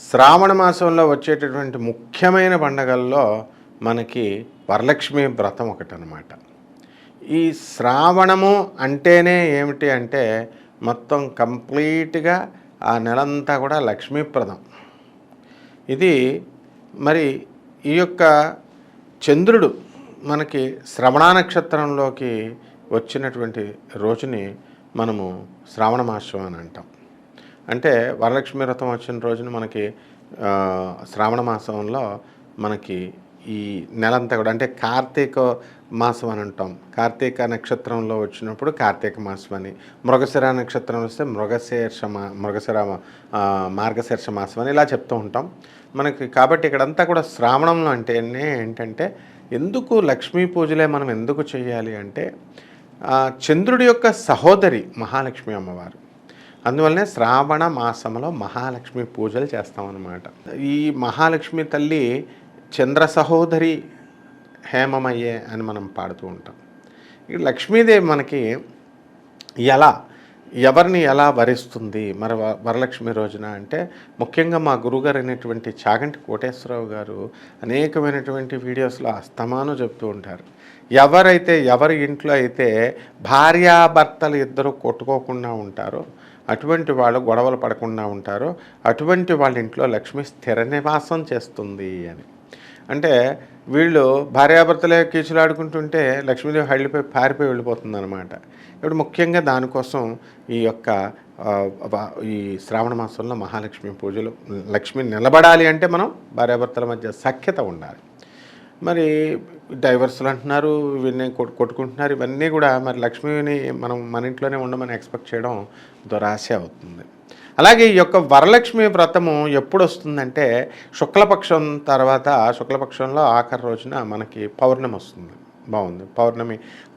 శ్రావణ మాసంలో వచ్చేటటువంటి ముఖ్యమైన పండగల్లో మనకి వరలక్ష్మి వ్రతం ఒకటనమాట. ఈ శ్రావణము అంటేనే ఏమిటి అంటే మొత్తం కంప్లీట్‌గా ఆ నెలంతా కూడా లక్ష్మీప్రదం. ఇది మరి ఈ యొక్క చంద్రుడు మనకి శ్రవణ నక్షత్రంలోకి వచ్చినటువంటి రోజుని మనము శ్రావణ మాసం అని అంటాం. అంటే వరలక్ష్మి వ్రతం వచ్చిన రోజున మనకి శ్రావణ మాసంలో మనకి ఈ నెలంతా కూడా అంటే కార్తీక మాసం అని అంటాం. కార్తీక నక్షత్రంలో వచ్చినప్పుడు కార్తీక మాసం అని, మృగశిర నక్షత్రం వస్తే మార్గశీర్ష మాసం అని ఇలా చెప్తూ ఉంటాం మనకి. కాబట్టి ఇక్కడంతా కూడా శ్రావణంలో అంటేనే ఏంటంటే ఎందుకు లక్ష్మీ పూజలే మనం ఎందుకు చేయాలి అంటే చంద్రుడి యొక్క సహోదరి మహాలక్ష్మి అమ్మవారు. అందువల్లనే శ్రావణ మాసంలో మహాలక్ష్మి పూజలు చేస్తామన్నమాట. ఈ మహాలక్ష్మి తల్లి చంద్ర సహోదరి హేమమయ్యే అని మనం పాడుతూ ఉంటాం. ఈ లక్ష్మీదేవి మనకి ఎవరిని ఎలా వరిస్తుంది మరి వరలక్ష్మి రోజున అంటే ముఖ్యంగా మా గురువుగారు అయినటువంటి చాగంటి కోటేశ్వరరావు గారు అనేకమైనటువంటి వీడియోస్లో అస్తమానం చెప్తూ ఉంటారు. ఎవరి ఇంట్లో అయితే భార్యాభర్తలు ఇద్దరు కొట్టుకోకుండా ఉంటారో, అటువంటి వాళ్ళు గొడవలు పడకుండా ఉంటారో, అటువంటి వాళ్ళ ఇంట్లో లక్ష్మి స్థిర నివాసం చేస్తుంది అని. అంటే వీళ్ళు భార్యాభర్తలే కీచులాడుకుంటుంటే లక్ష్మీదేవి హళ్ళిపోయి పారిపోయి వెళ్ళిపోతుంది అనమాట. ఇప్పుడు ముఖ్యంగా దానికోసం ఈ యొక్క ఈ శ్రావణ మాసంలో మహాలక్ష్మి పూజలు, లక్ష్మి నిలబడాలి అంటే మనం భార్యాభర్తల మధ్య సఖ్యత ఉండాలి. మరి డైవర్సులు అంటున్నారు, ఇవన్నీ కొట్టుకుంటున్నారు, ఇవన్నీ కూడా మరి లక్ష్మిని మనం మన ఇంట్లోనే ఉండమని ఎక్స్పెక్ట్ చేయడం దురాశ అవుతుంది. అలాగే ఈ యొక్క వరలక్ష్మి వ్రతము ఎప్పుడు వస్తుందంటే శుక్లపక్షం తర్వాత, శుక్లపక్షంలో ఆఖరి రోజున మనకి పౌర్ణమి వస్తుంది. బాగుంది.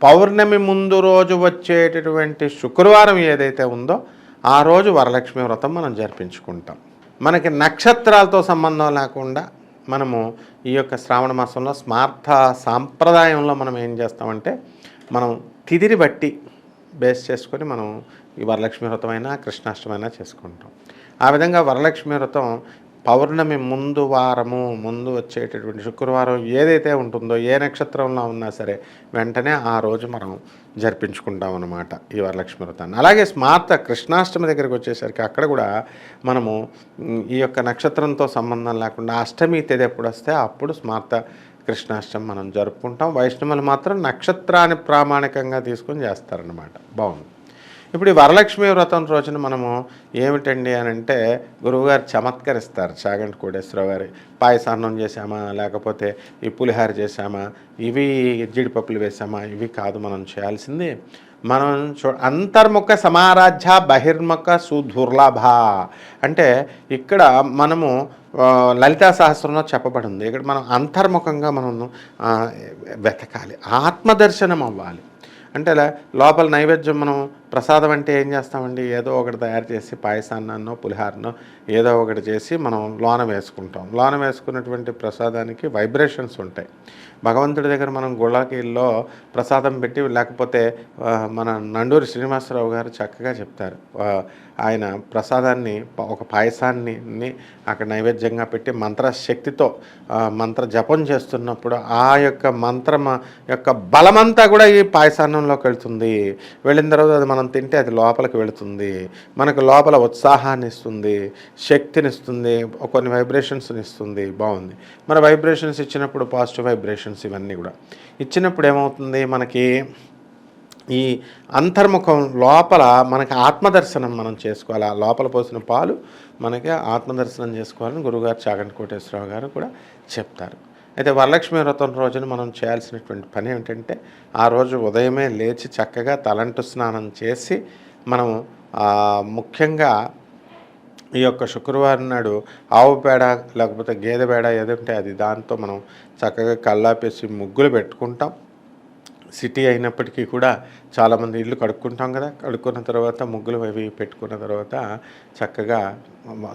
పౌర్ణమి ముందు రోజు వచ్చేటటువంటి శుక్రవారం ఏదైతే ఉందో ఆ రోజు వరలక్ష్మి వ్రతం మనం జరిపించుకుంటాం. మనకి నక్షత్రాలతో సంబంధం లేకుండా మనము ఈ యొక్క శ్రావణ మాసంలో స్మార్థ సాంప్రదాయంలో మనం ఏం చేస్తామంటే మనం తిథిని బట్టి బేస్ చేసుకొని మనం ఈ వరలక్ష్మి వ్రతం అయినా కృష్ణాష్టమైనా చేసుకుంటాం. ఆ విధంగా వరలక్ష్మి వ్రతం పౌర్ణమి ముందు వచ్చేటటువంటి శుక్రవారం ఏదైతే ఉంటుందో, ఏ నక్షత్రంలో ఉన్నా సరే వెంటనే ఆ రోజు మనం జరిపించుకుంటాం అన్నమాట ఈ వరలక్ష్మి వ్రతాన్ని. అలాగే స్మార్త కృష్ణాష్టమి దగ్గరికి వచ్చేసరికి అక్కడ కూడా మనము ఈ యొక్క నక్షత్రంతో సంబంధం లేకుండా అష్టమి తేదీ ఎప్పుడు వస్తే అప్పుడు స్మార్త కృష్ణాష్టమి మనం జరుపుకుంటాం. వైష్ణవులు మాత్రం నక్షత్రాన్ని ప్రామాణికంగా తీసుకొని చేస్తారన్నమాట. బాగుంది. ఇప్పుడు ఈ వరలక్ష్మి వ్రతం రోజున మనము ఏమిటండి అని అంటే గురువుగారు చమత్కరిస్తారు. చాగంటి కోటేశ్వరరావు గారి పాయసాన్నం చేసామా, లేకపోతే ఈ పులిహార చేసామా, ఇవి జీడిపప్పులు వేసామా, ఇవి కాదు మనం చేయాల్సింది. మనం అంతర్ముఖ సమారాధ్య బహిర్ముఖ సుదుర్లభ అంటే ఇక్కడ మనము లలితా సహస్రంలో చెప్పబడింది. ఇక్కడ మనం అంతర్ముఖంగా మనం వెతకాలి, ఆత్మదర్శనం అవ్వాలి. అంటే లోపల నైవేద్యం మనం ప్రసాదం అంటే ఏం చేస్తామండి, ఏదో ఒకటి తయారు చేసి పాయసాన్నో పులిహారనో ఏదో ఒకటి చేసి మనం లోన వేసుకుంటాం. లోన వేసుకున్నటువంటి ప్రసాదానికి వైబ్రేషన్స్ ఉంటాయి. భగవంతుడి దగ్గర మనం గుళ్ళకిల్లో ప్రసాదం పెట్టి, లేకపోతే మన నండూరి శ్రీనివాసరావు గారు చక్కగా చెప్తారు. ఆయన ప్రసాదాన్ని ఒక పాయసాన్ని అక్కడ నైవేద్యంగా పెట్టి మంత్రశక్తితో మంత్ర జపం చేస్తున్నప్పుడు ఆ యొక్క మంత్రం యొక్క బలమంతా కూడా ఈ పాయసాన్నంలోకి వెళుతుంది. వెళ్ళిన తర్వాత అది మనం తింటే అది లోపలికి వెళుతుంది, మనకు లోపల ఉత్సాహాన్ని ఇస్తుంది, శక్తినిస్తుంది, కొన్ని వైబ్రేషన్స్ని ఇస్తుంది. బాగుంది. మన వైబ్రేషన్స్ ఇచ్చినప్పుడు పాజిటివ్ వైబ్రేషన్స్ ఇవన్నీ కూడా ఇచ్చినప్పుడు ఏమవుతుంది, మనకి ఈ అంతర్ముఖం లోపల మనకి ఆత్మదర్శనం మనం చేసుకోవాలి. ఆ లోపల పోసిన పాలు మనకి ఆత్మదర్శనం చేసుకోవాలని గురువుగారు చాగంటి కోటేశ్వరరావు గారు కూడా చెప్తారు. అయితే వరలక్ష్మి వ్రతం రోజున మనం చేయాల్సినటువంటి పని ఏమిటంటే ఆ రోజు ఉదయమే లేచి చక్కగా తలంటు స్నానం చేసి మనం ముఖ్యంగా ఈ యొక్క శుక్రవారం నాడు ఆవు పేడ లేకపోతే గేదె పేడ ఏదంటే అది దాంతో మనం చక్కగా కల్లాపేసి ముగ్గులు పెట్టుకుంటాం. సిటీ అయినప్పటికీ కూడా చాలామంది ఇల్లు కడుక్కుంటాం కదా, కడుక్కున్న తర్వాత ముగ్గులు అవి పెట్టుకున్న తర్వాత చక్కగా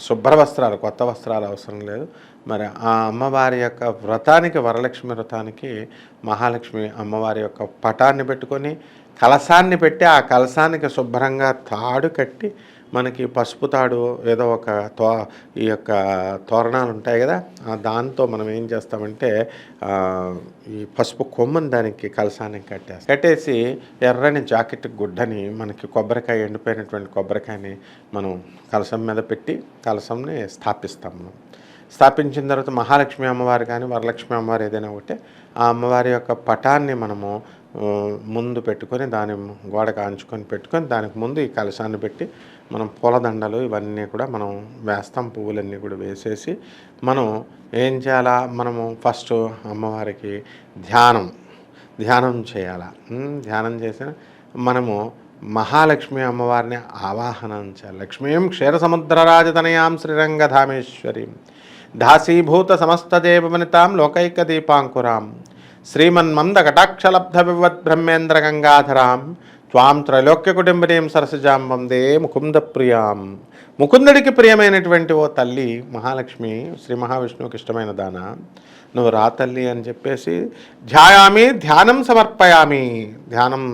శుభ్ర వస్త్రాలు, కొత్త వస్త్రాలు అవసరం లేదు. మరి ఆ అమ్మవారి యొక్క వ్రతానికి, వరలక్ష్మి వ్రతానికి మహాలక్ష్మి అమ్మవారి యొక్క పటాన్ని పెట్టుకొని కలశాన్ని పెట్టి ఆ కలశానికి శుభ్రంగా తాడు కట్టి మనకి పసుపు తాడు ఏదో ఒక ఈ యొక్క తోరణాలు ఉంటాయి కదా, దాంతో మనం ఏం చేస్తామంటే ఈ పసుపు కొమ్మని దానికి కలసానికి కట్టేసి ఎర్రని జాకెట్ గుడ్డని మనకి కొబ్బరికాయ, ఎండిపోయినటువంటి కొబ్బరికాయని మనం కలసం మీద పెట్టి కలసంని స్థాపిస్తాం. మనం స్థాపించిన తర్వాత మహాలక్ష్మి అమ్మవారు కానీ వరలక్ష్మి అమ్మవారు ఏదైనా ఒకటే ఆ అమ్మవారి యొక్క పటాన్ని మనము ముందు పెట్టుకొని దాని గోడకు ఆంచుకొని పెట్టుకొని దానికి ముందు ఈ కలశాన్ని పెట్టి మనం పూలదండలు ఇవన్నీ కూడా మనం వేస్తాం. పువ్వులన్నీ కూడా వేసేసి మనం ఏం చేయాలా, మనము ఫస్ట్ అమ్మవారికి ధ్యానం చేయాలా. ధ్యానం చేసిన మనము మహాలక్ష్మి అమ్మవారిని ఆవాహనం చేయాలి. లక్ష్మీం క్షీరసముద్రరాజతనయాం శ్రీరంగధామేశ్వరీం దాసీభూత సమస్తదేవవనితాం లోకైక దీపాంకురాం శ్రీమన్మంద కటాక్షలబ్ధ వివద్బ్రహ్మేంద్ర గంగాధరాం త్వాం త్రైలోక్యకుటుంబినీం సరసజాం వందే ముకుంద ప్రియాం. ముకుందుడికి ప్రియమైనటువంటి ఓ తల్లి మహాలక్ష్మి, శ్రీ మహావిష్ణువుకి ఇష్టమైన దాన, నువ్వు రా తల్లి అని చెప్పేసి ధ్యానం సమర్పయామి, ధ్యానం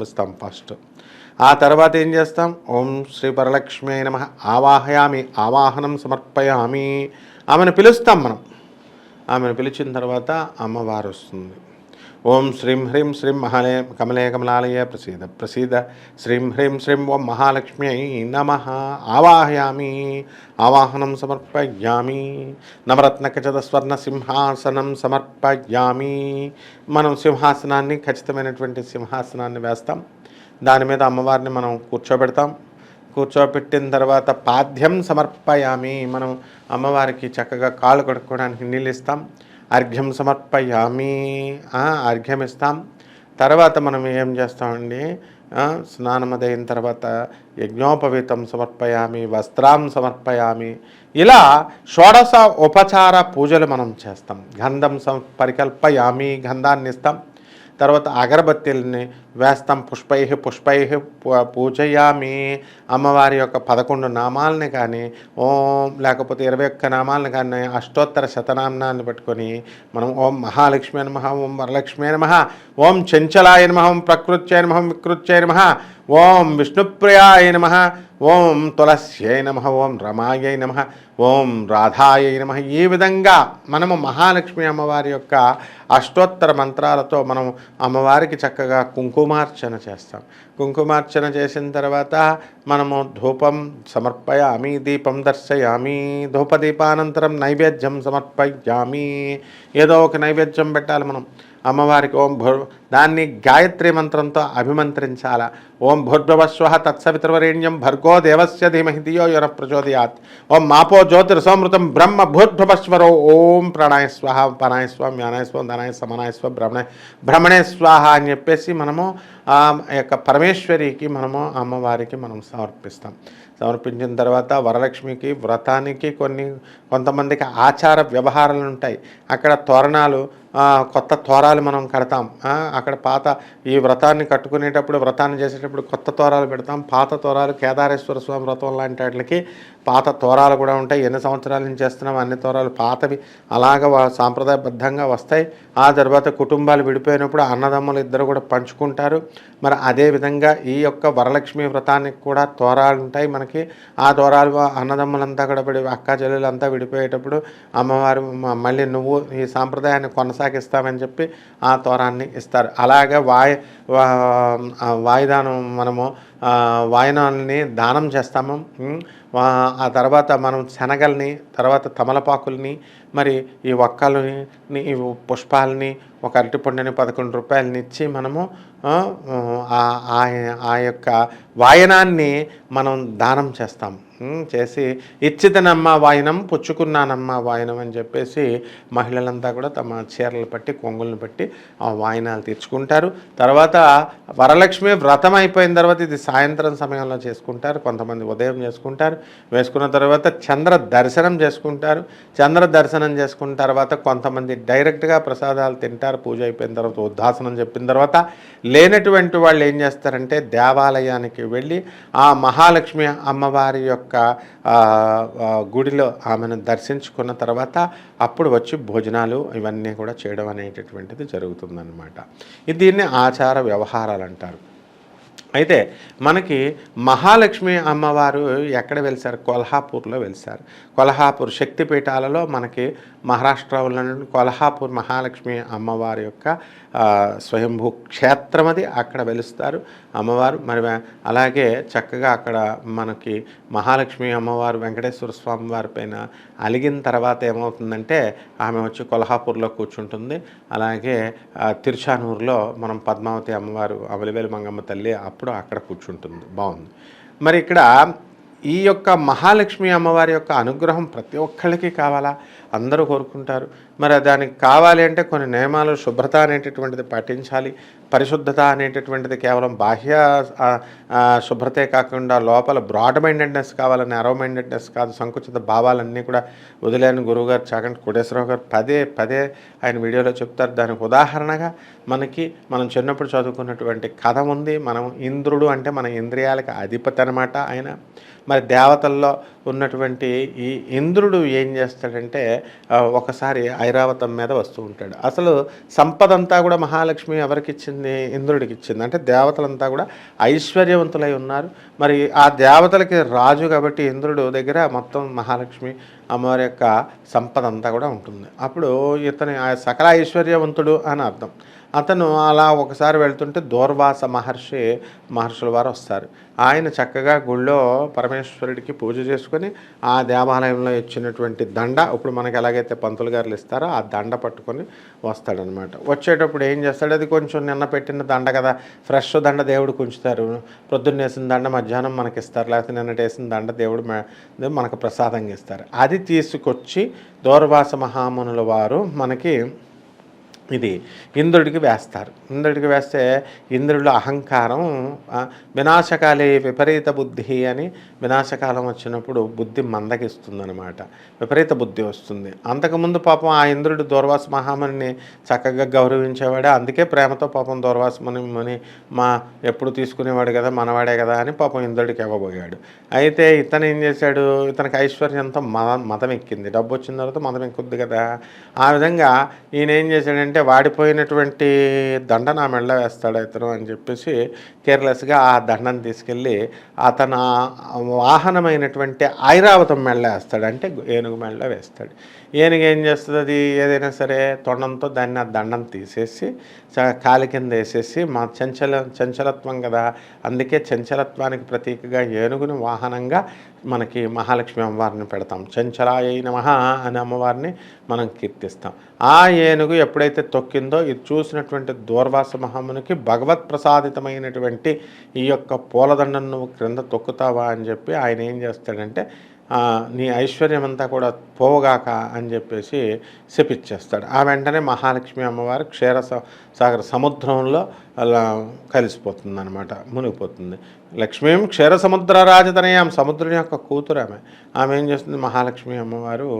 ఇస్తాం ఫస్ట్. ఆ తర్వాత ఏం చేస్తాం, ఓం శ్రీ వరలక్ష్మి నమః ఆవాహయామి, ఆవాహనం సమర్పయామి, ఆమెను పిలుస్తాం మనం. ఆమెను పిలిచిన తర్వాత అమ్మవారు వస్తుంది. ఓం శ్రీం హ్రీం శ్రీం కమలే కమలాలయ ప్రసీద శ్రీం హ్రీం శ్రీం ఓం మహాలక్ష్మ్యై నమః ఆవాహయామి, ఆవాహనం సమర్పయామి, నవరత్నకచతస్వర్ణ సింహాసనం సమర్పయామి. మనం సింహాసనాన్ని, ఖచ్చితమైనటువంటి సింహాసనాన్ని వేస్తాం. దాని మీద అమ్మవారిని మనం కూర్చోబెడతాం. కూర్చోబెట్టిన తర్వాత పాద్యం సమర్పయామి, మనం అమ్మవారికి చక్కగా కాళ్ళు కడుక్కోవడానికి నీళ్ళు ఇస్తాం. అర్ఘ్యం సమర్పయామి, అర్ఘ్యం ఇస్తాం. తర్వాత మనం ఏం చేస్తామండి, స్నానమదైన తర్వాత యజ్ఞోపవీతం సమర్పయామి, వస్త్రాం సమర్పయామి. ఇలా షోడశ ఉపచార పూజలు మనం చేస్తాం. గంధం పరికల్పయామి, గంధాన్ని ఇస్తాం. తర్వాత అగరబత్తీలని వేస్తాం. పుష్పై పూజయామి. అమ్మవారి యొక్క 11 నామాలని కానీ లేకపోతే 21 నామాలను కానీ అష్టోత్తర శతనామాన్ని పెట్టుకొని మనం ఓం మహాలక్ష్మి నమః, ఓం వరలక్ష్మి నమః, ఓం చంచలాయ నమః, ఓం ప్రకృత్యై నమః, వికృత్యై నమః, ఓం విష్ణుప్రియాయ నమః, ఓం తులస్యై నమః, ఓం రమాయై నమః, ఓం రాధాయై నమః. ఈ విధంగా మనము మహాలక్ష్మి అమ్మవారి యొక్క అష్టోత్తర మంత్రాలతో మనం అమ్మవారికి చక్కగా కుంకుమార్చన చేస్తాం. కుంకుమార్చన చేసిన తర్వాత మనము ధూపం సమర్పయామి, దీపం దర్శయామి, ధూపదీపానంతరం నైవేద్యం సమర్పయామి. ఏదో ఒక నైవేద్యం పెట్టాలి మనం అమ్మవారికి. దాన్ని గాయత్రి మంత్రంతో అభిమంత్రించాల. ఓం భూర్భువస్వః తత్సవితుర్వరేణ్యం భర్గో దేవస్య ధీమహి ధియో యో నః ప్రచోదయాత్. ఓం మాపో జ్యోతిర్సమృతం బ్రహ్మ భూర్భువస్వరో. ఓం ప్రాణాయ స్వాహ, పనాయ స్వ, జ్ఞానాయ స్వ, ధనాయ సమనాయ స్వ, బ్రహ్మణే స్వాహ అని చెప్పేసి మనము ఆ యొక్క పరమేశ్వరికి మనము అమ్మవారికి మనం సమర్పిస్తాం. సమర్పించిన తర్వాత వరలక్ష్మికి వ్రతానికి కొంతమందికి ఆచార వ్యవహారాలు ఉంటాయి. అక్కడ తోరణాలు, కొత్త తోరాలు మనం కడతాం. అక్కడ పాత ఈ వ్రతాన్ని కట్టుకునేటప్పుడు, వ్రతాన్ని చేసేటప్పుడు కొత్త తోరాలు పెడతాం. పాత తోరాలు కేదారేశ్వర స్వామి వ్రతం లాంటి వాటికి పాత తోరాలు కూడా ఉంటాయి. ఎన్ని సంవత్సరాల నుంచి చేస్తున్నాం అన్ని తోరాలు పాతవి అలాగ సాంప్రదాయబద్ధంగా వస్తాయి. ఆ తర్వాత కుటుంబాలు విడిపోయినప్పుడు అన్నదమ్ములు ఇద్దరు కూడా పంచుకుంటారు. మరి అదేవిధంగా ఈ యొక్క వరలక్ష్మి వ్రతానికి కూడా తోరాలు ఉంటాయి మనకి. ఆ తోరాలు అన్నదమ్ములంతా కూడా అక్క చెల్లెలంతా విడిపోయేటప్పుడు అమ్మవారు మళ్ళీ నువ్వు ఈ సాంప్రదాయాన్ని కొనసాగిస్తామని చెప్పి ఆ తోరాన్ని ఇస్తారు. అలాగే వాయిదానం మనము వాయినాల్ని దానం చేస్తాము. ఆ తర్వాత మనం శనగల్ని, తర్వాత తమలపాకుల్ని, మరి ఈ ఒక్కల్ని, ఈ పుష్పాలని, ఒక అరటిపండుని 11 రూపాయలని ఇచ్చి మనము ఆ యొక్క వాయనాన్ని మనం దానం చేస్తాం. చేసి ఇచ్చితనమ్మ వాయనం, పుచ్చుకున్నానమ్మ వాయనం అని చెప్పేసి మహిళలంతా కూడా తమ చీరలు పట్టి, కొంగులను పట్టి ఆ వాయనాలు తీర్చుకుంటారు. తర్వాత వరలక్ష్మి వ్రతం అయిపోయిన తర్వాత ఇది సాయంత్రం సమయంలో చేసుకుంటారు. కొంతమంది ఉదయం చేసుకుంటారు. వేసుకున్న తర్వాత చంద్ర దర్శనం చేసుకుంటారు. చంద్ర దర్శనం చేసుకున్న తర్వాత కొంతమంది డైరెక్ట్గా ప్రసాదాలు తింటారు. పూజ అయిపోయిన తర్వాత ఉద్దాసనం చెప్పిన తర్వాత లేనటువంటి వాళ్ళు ఏం చేస్తారంటే దేవాలయానికి వెళ్ళి ఆ మహాలక్ష్మి అమ్మవారి యొక్క గుడిలో ఆమెను దర్శించుకున్న తర్వాత అప్పుడు వచ్చి భోజనాలు ఇవన్నీ కూడా చేయడం అనేటటువంటిది జరుగుతుందన్నమాట. దీన్ని ఆచార వ్యవహారాలు అంటారు. అయితే మనకి మహాలక్ష్మి అమ్మవారు ఎక్కడ వెలిసారు? కొల్హాపూర్‌లో వెలిసారు. కొల్హాపూర్ శక్తిపీఠాలలో మనకి మహారాష్ట్రలోని కొల్హాపూర్ మహాలక్ష్మి అమ్మవారి యొక్క స్వయంభూ క్షేత్రం అది. అక్కడ వెలుస్తారు అమ్మవారు. మరి అలాగే చక్కగా అక్కడ మనకి మహాలక్ష్మి అమ్మవారు వెంకటేశ్వర స్వామి వారి పైన అలిగిన తర్వాత ఏమవుతుందంటే ఆమె వచ్చి కొల్హాపూర్‌లో కూర్చుంటుంది. అలాగే తిరుచానూరులో మనం పద్మావతి అమ్మవారు, అవలివేలు మంగమ్మ తల్లి అప్పుడు అక్కడ కూర్చుంటుంది. బాగుంది. మరి ఇక్కడ ఈ యొక్క మహాలక్ష్మి అమ్మవారి యొక్క అనుగ్రహం ప్రతి ఒక్కళ్ళకి కావాలా? అందరూ కోరుకుంటారు. మరి దానికి కావాలి అంటే కొన్ని నియమాలు, శుభ్రత అనేటటువంటిది పాటించాలి. పరిశుద్ధత అనేటటువంటిది కేవలం బాహ్య శుభ్రతే కాకుండా లోపల బ్రాడ్ మైండెడ్నెస్ కావాలి, నారో మైండెడ్నెస్ కాదు. సంకుచిత భావాలన్నీ కూడా వదిలేని గురువుగారు చాగంటి కోటేశ్వరరావు గారు పదే పదే ఆయన వీడియోలో చెప్తారు. దానికి ఉదాహరణగా మనం చిన్నప్పుడు చదువుకున్నటువంటి కథ ఉంది. మనం ఇంద్రుడు అంటే మన ఇంద్రియాలకు అధిపతి అనమాట ఆయన. మరి దేవతల్లో ఉన్నటువంటి ఈ ఇంద్రుడు ఏం చేస్తాడంటే ఒకసారి ఐరావతం మీద వస్తూ ఉంటాడు. అసలు సంపద అంతా కూడా మహాలక్ష్మి ఎవరికి ఇచ్చింది? ఇంద్రుడికి ఇచ్చింది. అంటే దేవతలంతా కూడా ఐశ్వర్యవంతులై ఉన్నారు. మరి ఆ దేవతలకి రాజు కాబట్టి ఇంద్రుడు దగ్గర మొత్తం మహాలక్ష్మి అమ్మవారి యొక్క సంపద అంతా కూడా ఉంటుంది. అప్పుడు ఇతని సకల ఐశ్వర్యవంతుడు అని అర్థం. అతను అలా ఒకసారి వెళ్తుంటే దూర్వాస మహర్షుల వారు వస్తారు. ఆయన చక్కగా గుళ్ళో పరమేశ్వరుడికి పూజ చేసుకొని ఆ దేవాలయంలో ఇచ్చినటువంటి దండ, ఇప్పుడు మనకి ఎలాగైతే పంతులు గారులు ఇస్తారో ఆ దండ పట్టుకొని వస్తాడనమాట. వచ్చేటప్పుడు ఏం చేస్తాడు? అది కొంచెం నిన్న పెట్టిన దండ కదా, ఫ్రెష్ దండ దేవుడికి ఉంచుతారు. పొద్దున్న వేసిన దండ మధ్యాహ్నం మనకి ఇస్తారు, లేకపోతే నిన్నటి వేసిన దండ దేవుడు మనకు ప్రసాదంగా ఇస్తారు. అది తీసుకొచ్చి దూర్వాస మహామునుల వారు మనకి ఇది ఇంద్రుడికి వేస్తారు. ఇంద్రుడికి వేస్తే ఇంద్రుడిలో అహంకారం, వినాశకాలే విపరీత బుద్ధి అని, వినాశకాలం వచ్చినప్పుడు బుద్ధి మందగిస్తుందన్నమాట, విపరీత బుద్ధి వస్తుంది. అంతకుముందు పాపం ఆ ఇంద్రుడు దూర్వాస మహాముని చక్కగా గౌరవించేవాడే. అందుకే ప్రేమతో పాపం దూర్వాస ముని ఎప్పుడు తీసుకునేవాడు కదా, మనవాడే కదా అని పాపం ఇంద్రుడికి ఇవ్వబోయాడు. అయితే ఇతను ఏం చేశాడు? ఇతనికి ఐశ్వర్యంతో మతం ఎక్కింది. డబ్బు వచ్చిన తర్వాత మతం ఎక్కుద్ది కదా. ఆ విధంగా ఈయన ఏం చేశాడంటే వాడిపోయినటువంటి దండ నా మెళ్ళ వేస్తాడు ఇతను అని చెప్పేసి కేర్లెస్గా ఆ దండను తీసుకెళ్ళి అతను వాహనమైనటువంటి ఐరావతం మెళ్ళ వేస్తాడు. అంటే ఏనుగు మెళ్ళ వేస్తాడు. ఏనుగు ఏం చేస్తుంది? అది ఏదైనా సరే తొండంతో దాన్ని ఆ దండం తీసేసి కాలి కింద వేసేసి, మా చంచలత్వం కదా, అందుకే చంచలత్వానికి ప్రతీకగా ఏనుగుని వాహనంగా మనకి మహాలక్ష్మి అమ్మవారిని పెడతాం. చంచలాయ నమః అనే అమ్మవారిని మనం కీర్తిస్తాం. ఆ ఏనుగు ఎప్పుడైతే తొక్కిందో ఇది చూసినటువంటి దూర్వాస మహామునికి భగవత్ ప్రసాదితమైనటువంటి ఈ యొక్క పూలదండను నువ్వు క్రింద తొక్కుతావా అని చెప్పి ఆయన ఏం చేస్తాడంటే నీ ఐశ్వర్యం అంతా కూడా పోగాక అని చెప్పేసి శపిచ్చేస్తాడు. ఆ వెంటనే మహాలక్ష్మి అమ్మవారు సాగర సముద్రంలో అలా కలిసిపోతుంది అనమాట, మునిగిపోతుంది. లక్ష్మీం క్షీర సముద్ర రాజతనయాం, సముద్రం యొక్క కూతురు ఆమె ఏం చేస్తుంది? మహాలక్ష్మి అమ్మవారు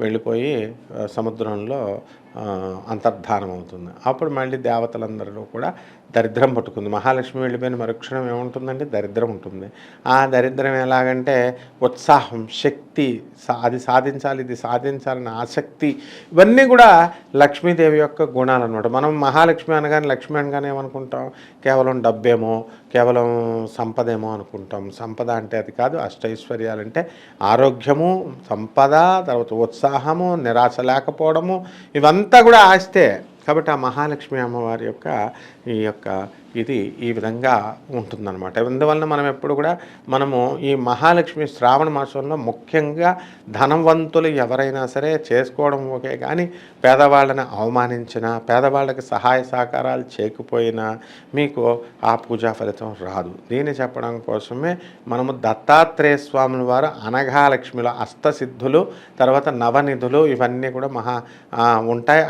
వెళ్ళిపోయి సముద్రంలో అంతర్ధానం అవుతుంది. అప్పుడు మళ్ళీ దేవతలందరూ కూడా దరిద్రం పట్టుకుంది. మహాలక్ష్మి వెళ్ళిపోయిన మరుక్షణం ఏముంటుందంటే దరిద్రం ఉంటుంది. ఆ దరిద్రం ఎలాగంటే ఉత్సాహం, శక్తి, అది సాధించాలి ఇది సాధించాలని ఆసక్తి, ఇవన్నీ కూడా లక్ష్మీదేవి యొక్క గుణాలు అనమాట. మనం మహాలక్ష్మి అనగానే, లక్ష్మి అనగానే ఏమనుకుంటాం? కేవలం డబ్బేమో, కేవలం సంపదేమో అనుకుంటాం. సంపద అంటే అది కాదు. అష్టైశ్వర్యాలంటే ఆరోగ్యము, సంపద, తర్వాత ఉత్సాహము, నిరాశ లేకపోవడము, ఇవంతా కూడా ఆస్తే. కాబట్టి ఆ మహాలక్ష్మి అమ్మవారి యొక్క ఇది ఈ విధంగా ఉంటుందన్నమాట. ఇందువలన మనం ఎప్పుడు కూడా ఈ మహాలక్ష్మి శ్రావణ మాసంలో ముఖ్యంగా ధనవంతులు ఎవరైనా సరే చేసుకోవడం ఓకే, కానీ పేదవాళ్ళని అవమానించినా, పేదవాళ్ళకి సహాయ సహకారాలు చేయకపోయినా మీకు ఆ పూజా ఫలితం రాదు. దీన్ని చెప్పడం కోసమే మనము దత్తాత్రేయ స్వాముల వారు అనఘాలక్ష్మిలో అష్టసిద్ధులు, తర్వాత నవనిధులు, ఇవన్నీ కూడా ఉంటాయి.